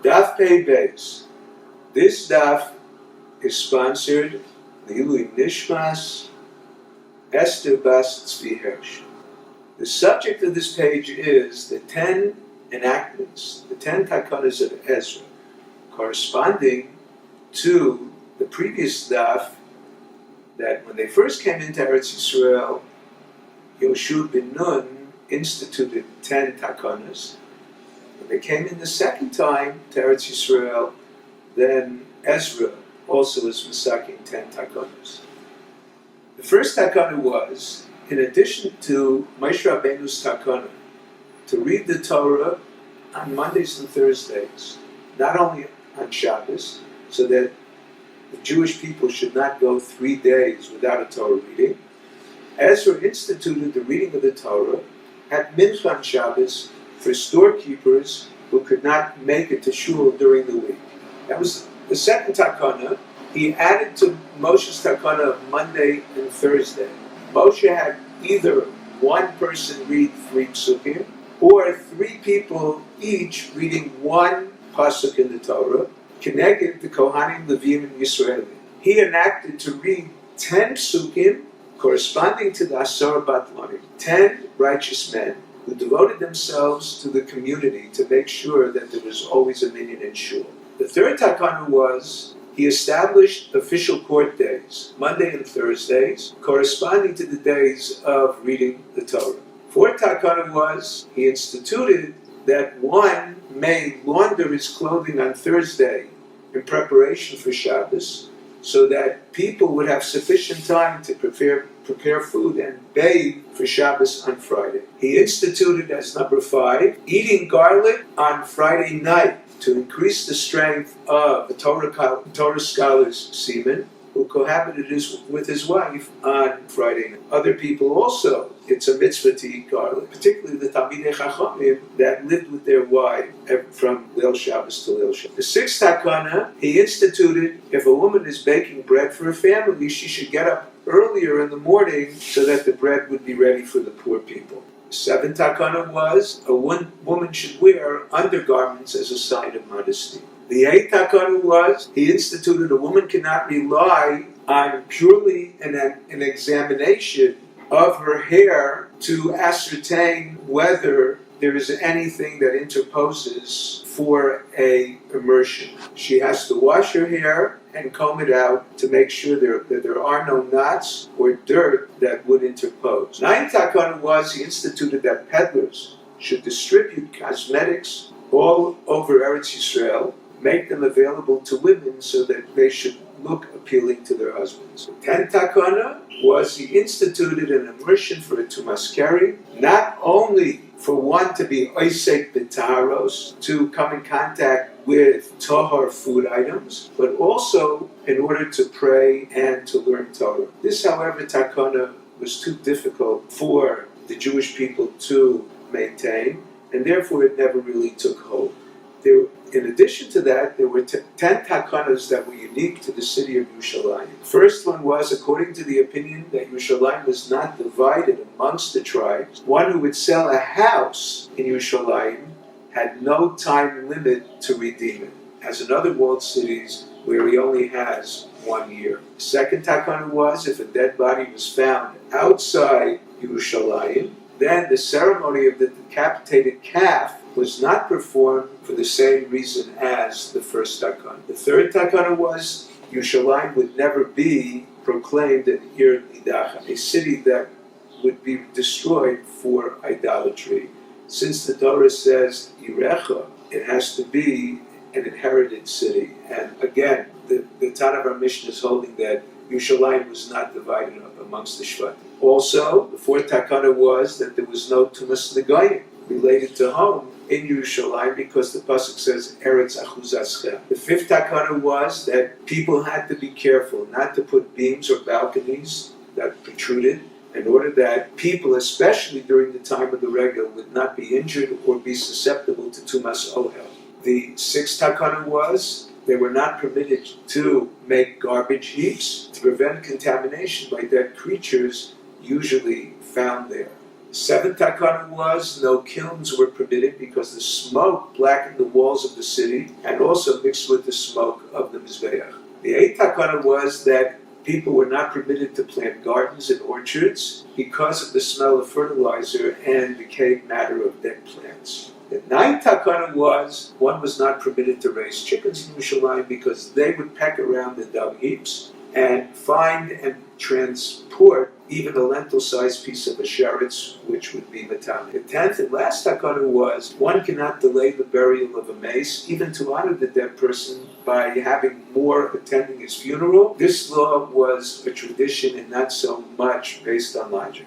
Daf Pei Beis. This daf is sponsored L'Ilui Nishmas Esther Bas Tzvi Hirsch. The subject of this page is the 10 enactments, the 10 Tucanos of Ezra, corresponding to the previous daf that when they first came into Eretz Yisrael, Yoshua ben Nun instituted 10 Tucanos. When they came in the second time to Eretz Yisrael, then Ezra also was masaking 10 Tucanos. The first Tucana was, in addition to Moshe Rabbeinu's Tucana, to read the Torah on Mondays and Thursdays, not only on Shabbos, so that the Jewish people should not go 3 days without a Torah reading. Ezra instituted the reading of the Torah at Mincha on Shabbos for storekeepers who could not make it to shul during the week. That was the second Takana. He added to Moshe's Takana of Monday and Thursday. Moshe had either one person read 3 psukim, or 3 people each reading 1 pasuk in the Torah, connected the Kohanim, Levim, and Yisraelim. He enacted to read 10 psukim corresponding to the Asar Batlanim, 10 righteous men who devoted themselves to the community to make sure that there was always a minyan in shul. The third Takana was he established official court days, Monday and Thursdays, corresponding to the days of reading the Torah. Fourth Takana was he instituted that one may launder his clothing on Thursday in preparation for Shabbos, so that people would have sufficient time to prepare food and bathe for Shabbos on Friday. He instituted as number 5, eating garlic on Friday night to increase the strength of the Torah scholar's semen, who cohabited with his wife on Friday night. Other people also, it's a mitzvah to eat garlic, particularly the Talmidei Chachamim that lived with their wife from Leil Shabbos to Leil Shabbos. The sixth Takana, he instituted if a woman is baking bread for a family, she should get up earlier in the morning so that the bread would be ready for the poor people. The seventh Takana was a woman should wear undergarments as a sign of modesty. The eighth Takana was he instituted a woman cannot rely on purely an examination of her hair to ascertain whether there is anything that interposes for a immersion. She has to wash her hair and comb it out to make sure that there are no knots or dirt that would interpose. Ninth Takana was he instituted that peddlers should distribute cosmetics all over Eretz Yisrael, make them available to women so that they should look appealing to their husbands. 10th Takana was he instituted an immersion for a Tumas Keri, not only for one to be oisek b'taharos, to come in contact with tahar food items, but also in order to pray and to learn Torah. This, however, Takana was too difficult for the Jewish people to maintain, and therefore it never really took hold. In addition to that, there were 10 Takanas that were unique to the city of Yerushalayim. The first one was, according to the opinion that Yerushalayim was not divided amongst the tribes, one who would sell a house in Yerushalayim had no time limit to redeem it, as in other walled cities where he only has 1 year. The second Takana was, if a dead body was found outside Yerushalayim, then the ceremony of the decapitated calf was not performed for the same reason as the first Takana. The third Takana was Yerushalayim would never be proclaimed an Ir Nidacha, a city that would be destroyed for idolatry. Since the Torah says Irecha, it has to be an inherited city. And again, the Tana of our Mishnah is holding that Yerushalayim was not divided up amongst the Shvatim. Also, the fourth Takana was that there was no Tumas Negayim related to home in Yerushalayim because the pasuk says Eretz Achuzascha. The fifth Takana was that people had to be careful not to put beams or balconies that protruded in order that people, especially during the time of the Regel, would not be injured or be susceptible to Tumas Ohel. The sixth Takana was they were not permitted to make garbage heaps to prevent contamination by dead creatures usually found there. The seventh takana was no kilns were permitted because the smoke blackened the walls of the city and also mixed with the smoke of the Mizbeach. The eighth takana was that people were not permitted to plant gardens and orchards because of the smell of fertilizer and decayed matter of dead plants. The ninth takana was one was not permitted to raise chickens in Yerushalayim because they would peck around the dung heaps and find and transport even a lentil-sized piece of a sheretz, which would be matame. The 10th and last takana was one cannot delay the burial of a mace, even to honor the dead person by having more attending his funeral. This law was a tradition and not so much based on logic.